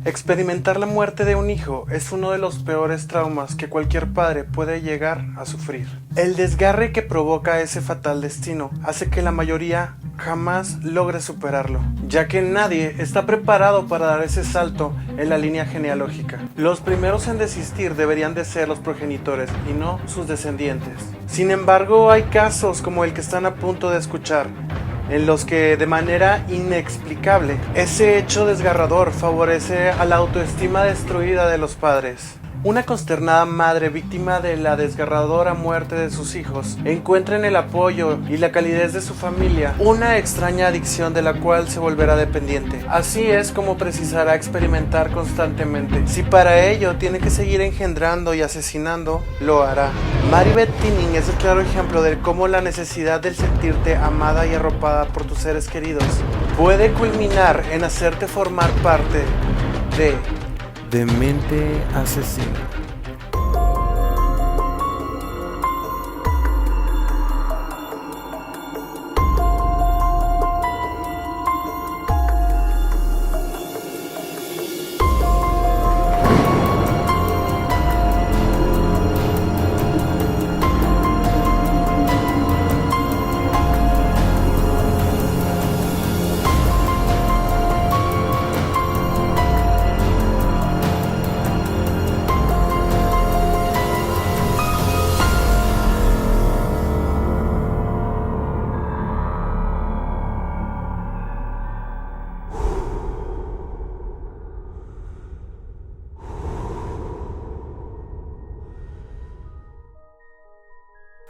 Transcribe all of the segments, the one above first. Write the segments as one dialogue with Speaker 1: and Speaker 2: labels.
Speaker 1: Experimentar la muerte de un hijo es uno de los peores traumas que cualquier padre puede llegar a sufrir. El desgarre que provoca ese fatal destino hace que la mayoría jamás logre superarlo, ya que nadie está preparado para dar ese salto en la línea genealógica. Los primeros en desistir deberían de ser los progenitores y no sus descendientes. Sin embargo, hay casos como el que están a punto de escuchar, en los que de manera inexplicable ese hecho desgarrador favorece a la autoestima destruida de los padres. Una consternada madre víctima de la desgarradora muerte de sus hijos encuentra en el apoyo y la calidez de su familia una extraña adicción de la cual se volverá dependiente. Así es como precisará experimentar constantemente. Si para ello tiene que seguir engendrando y asesinando, lo hará. Maribeth Tinning es el claro ejemplo de cómo la necesidad de sentirte amada y arropada por tus seres queridos puede culminar en hacerte formar parte de Mente Asesina.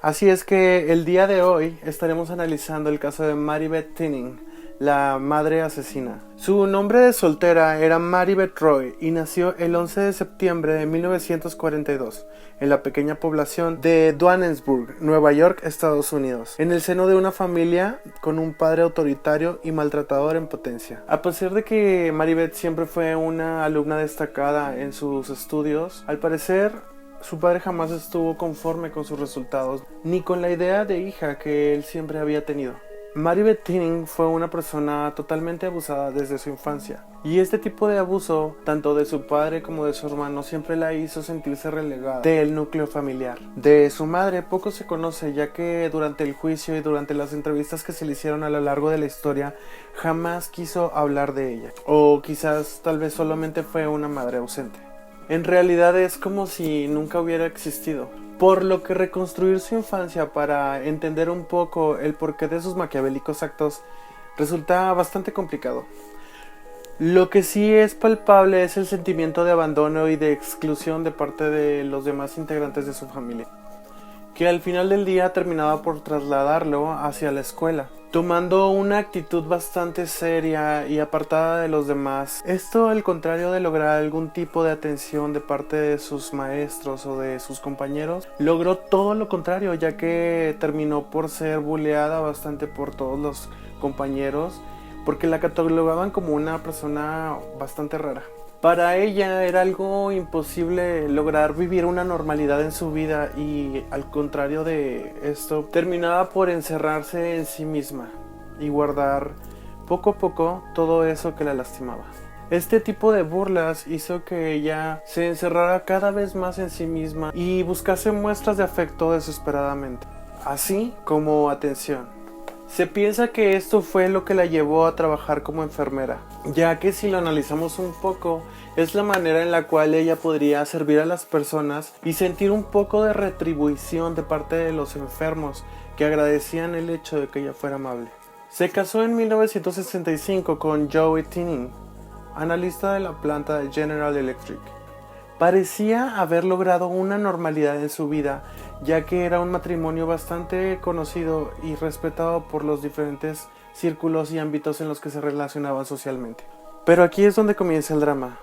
Speaker 1: Así es que el día de hoy estaremos analizando el caso de Maribeth Tinning, la madre asesina. Su nombre de soltera era Maribeth Roy y nació el 11 de septiembre de 1942 en la pequeña población de Duanesburg, Nueva York, Estados Unidos, en el seno de una familia con un padre autoritario y maltratador en potencia. A pesar de que Maribeth siempre fue una alumna destacada en sus estudios, al parecer su padre jamás estuvo conforme con sus resultados, ni con la idea de hija que él siempre había tenido. Maribeth Tinning fue una persona totalmente abusada desde su infancia, y este tipo de abuso, tanto de su padre como de su hermano, siempre la hizo sentirse relegada del núcleo familiar. De su madre poco se conoce, ya que durante el juicio y durante las entrevistas que se le hicieron a lo largo de la historia, jamás quiso hablar de ella, o quizás tal vez solamente fue una madre ausente. En realidad es como si nunca hubiera existido, por lo que reconstruir su infancia para entender un poco el porqué de sus maquiavélicos actos resulta bastante complicado. Lo que sí es palpable es el sentimiento de abandono y de exclusión de parte de los demás integrantes de su familia, que al final del día terminaba por trasladarlo hacia la escuela, tomando una actitud bastante seria y apartada de los demás. Esto al contrario de lograr algún tipo de atención de parte de sus maestros o de sus compañeros, logró todo lo contrario, ya que terminó por ser buleada bastante por todos los compañeros, porque la catalogaban como una persona bastante rara. Para ella era algo imposible lograr vivir una normalidad en su vida y al contrario de esto, terminaba por encerrarse en sí misma y guardar poco a poco todo eso que la lastimaba. Este tipo de burlas hizo que ella se encerrara cada vez más en sí misma y buscase muestras de afecto desesperadamente, así como atención. Se piensa que esto fue lo que la llevó a trabajar como enfermera, ya que si lo analizamos un poco, es la manera en la cual ella podría servir a las personas y sentir un poco de retribución de parte de los enfermos que agradecían el hecho de que ella fuera amable. Se casó en 1965 con Joey Tinning, analista de la planta de General Electric. Parecía haber logrado una normalidad en su vida, ya que era un matrimonio bastante conocido y respetado por los diferentes círculos y ámbitos en los que se relacionaban socialmente. Pero aquí es donde comienza el drama.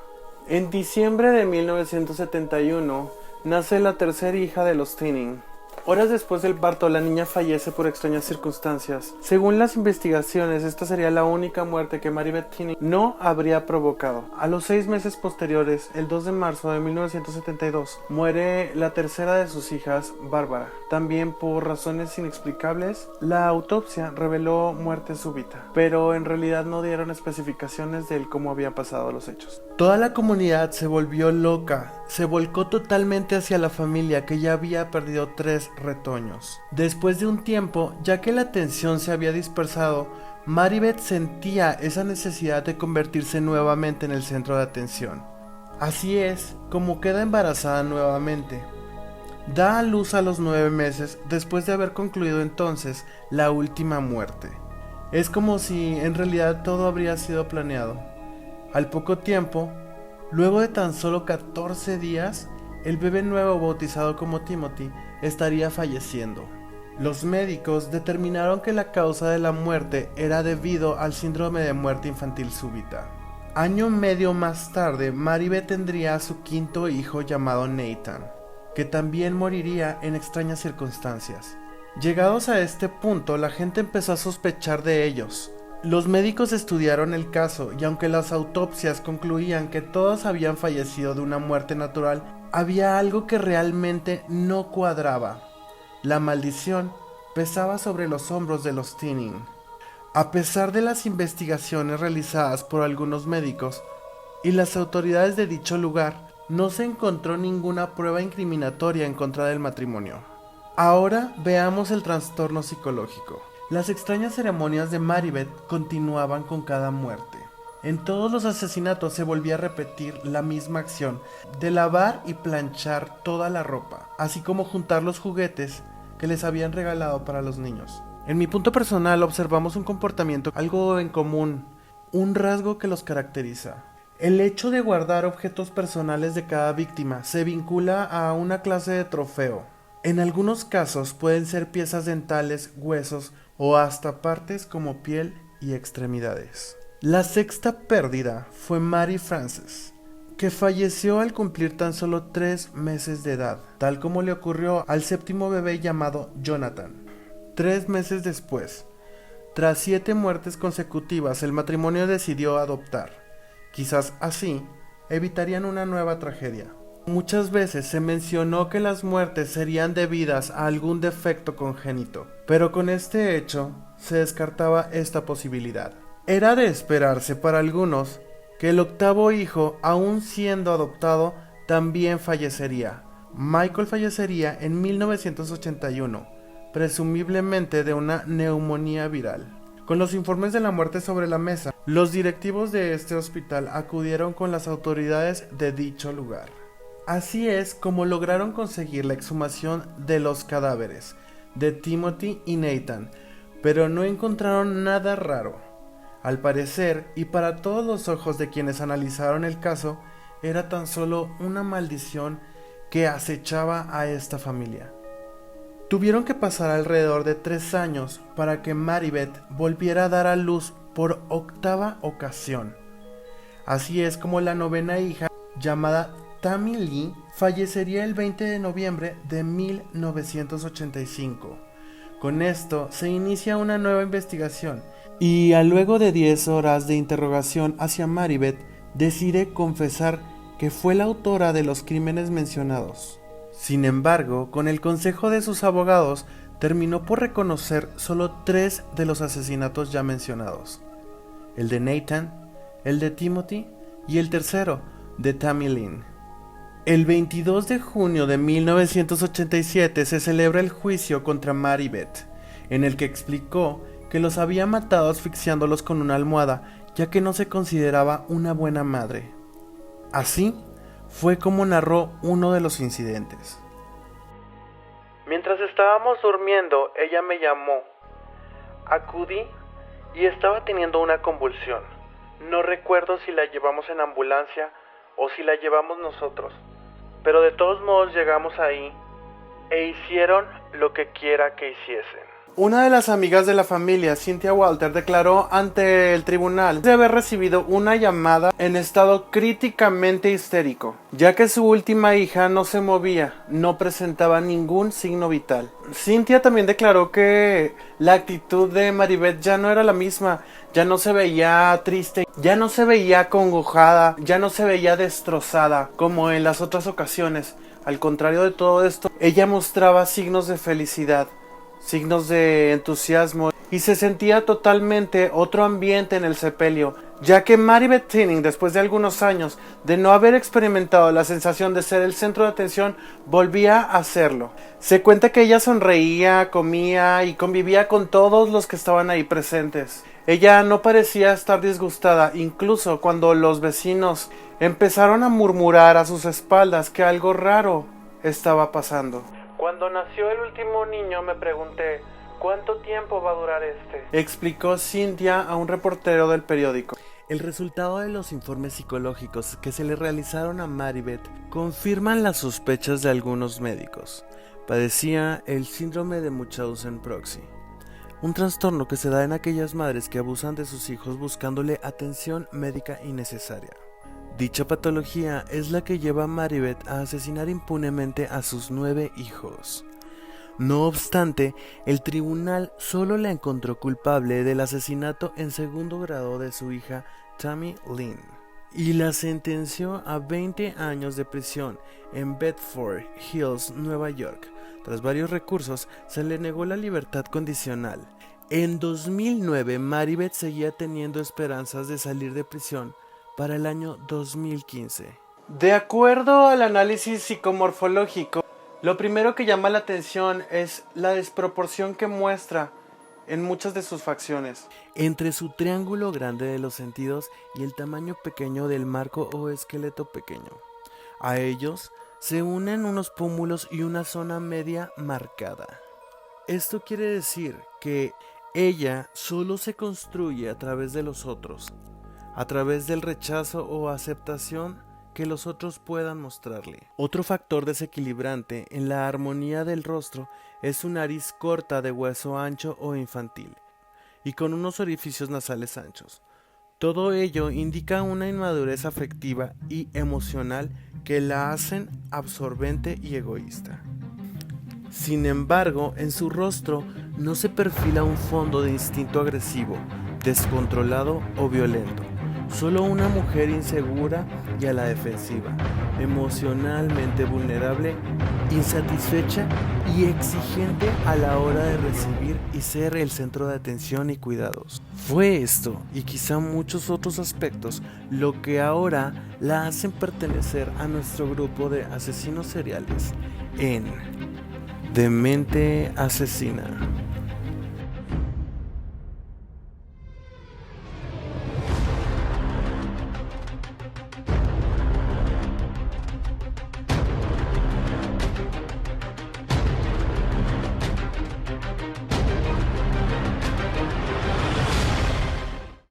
Speaker 1: En diciembre de 1971 nace la tercera hija de los Tinning, Horas después del parto, la niña fallece por extrañas circunstancias. Según las investigaciones, esta sería la única muerte que Mary-Beth Tinning no habría provocado. A los 6 meses posteriores, el 2 de marzo de 1972, muere la tercera de sus hijas, Barbara. También por razones inexplicables, la autopsia reveló muerte súbita, pero en realidad no dieron especificaciones de cómo habían pasado los hechos. Toda la comunidad se volvió loca, se volcó totalmente hacia la familia que ya había perdido 3 retoños. Después de un tiempo, ya que la atención se había dispersado, Mary-Beth sentía esa necesidad de convertirse nuevamente en el centro de atención. Así es como queda embarazada nuevamente. Da a luz a los 9 meses después de haber concluido entonces la última muerte. Es como si en realidad todo habría sido planeado. Al poco tiempo, luego de tan solo 14 días, el bebé nuevo bautizado como Timothy estaría falleciendo. Los médicos determinaron que la causa de la muerte era debido al síndrome de muerte infantil súbita. Año y medio más tarde, Mary-Beth tendría a su quinto hijo llamado Nathan, que también moriría en extrañas circunstancias. Llegados a este punto, la gente empezó a sospechar de ellos. Los médicos estudiaron el caso y aunque las autopsias concluían que todos habían fallecido de una muerte natural, había algo que realmente no cuadraba. La maldición pesaba sobre los hombros de los Tinning. A pesar de las investigaciones realizadas por algunos médicos y las autoridades de dicho lugar, no se encontró ninguna prueba incriminatoria en contra del matrimonio. Ahora veamos el trastorno psicológico. Las extrañas ceremonias de Mary-Beth continuaban con cada muerte. En todos los asesinatos se volvía a repetir la misma acción de lavar y planchar toda la ropa, así como juntar los juguetes que les habían regalado para los niños. En mi punto personal observamos un comportamiento algo en común, un rasgo que los caracteriza. El hecho de guardar objetos personales de cada víctima se vincula a una clase de trofeo. En algunos casos pueden ser piezas dentales, huesos o hasta partes como piel y extremidades. La sexta pérdida fue Mary Frances, que falleció al cumplir tan solo 3 meses de edad, tal como le ocurrió al séptimo bebé llamado Jonathan. 3 meses después, tras 7 muertes consecutivas, el matrimonio decidió adoptar. Quizás así evitarían una nueva tragedia. Muchas veces se mencionó que las muertes serían debidas a algún defecto congénito, pero con este hecho se descartaba esta posibilidad. Era de esperarse para algunos que el octavo hijo, aun siendo adoptado, también fallecería. Michael fallecería en 1981, presumiblemente de una neumonía viral. Con los informes de la muerte sobre la mesa, los directivos de este hospital acudieron con las autoridades de dicho lugar. Así es como lograron conseguir la exhumación de los cadáveres de Timothy y Nathan, pero no encontraron nada raro. Al parecer, y para todos los ojos de quienes analizaron el caso, era tan solo una maldición que acechaba a esta familia. Tuvieron que pasar alrededor de 3 años para que Mary-Beth volviera a dar a luz por 8ª ocasión. Así es como la 9ª hija, llamada Tammy Lee, fallecería el 20 de noviembre de 1985. Con esto se inicia una nueva investigación y luego de 10 horas de interrogación hacia Mary-Beth, decide confesar que fue la autora de los crímenes mencionados. Sin embargo, con el consejo de sus abogados, terminó por reconocer solo 3 de los asesinatos ya mencionados: el de Nathan, el de Timothy y el tercero, de Tammy Lynn. El 22 de junio de 1987 se celebra el juicio contra Mary-Beth, en el que explicó que los había matado asfixiándolos con una almohada, ya que no se consideraba una buena madre. Así fue como narró uno de los incidentes. Mientras estábamos durmiendo, ella me llamó. Acudí y estaba teniendo una convulsión. No recuerdo si la llevamos en ambulancia o si la llevamos nosotros, pero de todos modos llegamos ahí e hicieron lo que quiera que hiciesen. Una de las amigas de la familia, Cynthia Walter, declaró ante el tribunal de haber recibido una llamada en estado críticamente histérico, ya que su última hija no se movía, no presentaba ningún signo vital. Cynthia también declaró que la actitud de Maribeth ya no era la misma, ya no se veía triste, ya no se veía acongojada, ya no se veía destrozada como en las otras ocasiones. Al contrario de todo esto, ella mostraba signos de felicidad, signos de entusiasmo, y se sentía totalmente otro ambiente en el sepelio, ya que Maribeth Tinning, después de algunos años de no haber experimentado la sensación de ser el centro de atención, volvía a hacerlo. Se cuenta que ella sonreía, comía y convivía con todos los que estaban ahí presentes. Ella no parecía estar disgustada, incluso cuando los vecinos empezaron a murmurar a sus espaldas que algo raro estaba pasando. Cuando nació el último niño me pregunté, ¿cuánto tiempo va a durar este?, explicó Cynthia a un reportero del periódico. El resultado de los informes psicológicos que se le realizaron a Maribeth confirman las sospechas de algunos médicos. Padecía el síndrome de Munchausen-Proxy, un trastorno que se da en aquellas madres que abusan de sus hijos buscándole atención médica innecesaria. Dicha patología es la que lleva a Maribeth a asesinar impunemente a sus 9 hijos. No obstante, el tribunal solo la encontró culpable del asesinato en segundo grado de su hija Tammy Lynn y la sentenció a 20 años de prisión en Bedford Hills, Nueva York. Tras varios recursos, se le negó la libertad condicional. En 2009, Maribeth seguía teniendo esperanzas de salir de prisión para el año 2015. De acuerdo al análisis psicomorfológico, lo primero que llama la atención es la desproporción que muestra en muchas de sus facciones, entre su triángulo grande de los sentidos y el tamaño pequeño del marco o esqueleto pequeño. A ellos se unen unos pómulos y una zona media marcada. Esto quiere decir que ella solo se construye a través de los otros, a través del rechazo o aceptación que los otros puedan mostrarle. Otro factor desequilibrante en la armonía del rostro es su nariz corta de hueso ancho o infantil, y con unos orificios nasales anchos. Todo ello indica una inmadurez afectiva y emocional que la hacen absorbente y egoísta. Sin embargo, en su rostro no se perfila un fondo de instinto agresivo, descontrolado o violento. Solo una mujer insegura y a la defensiva, emocionalmente vulnerable, insatisfecha y exigente a la hora de recibir y ser el centro de atención y cuidados. Fue esto, y quizá muchos otros aspectos, lo que ahora la hacen pertenecer a nuestro grupo de asesinos seriales en Demente Asesina.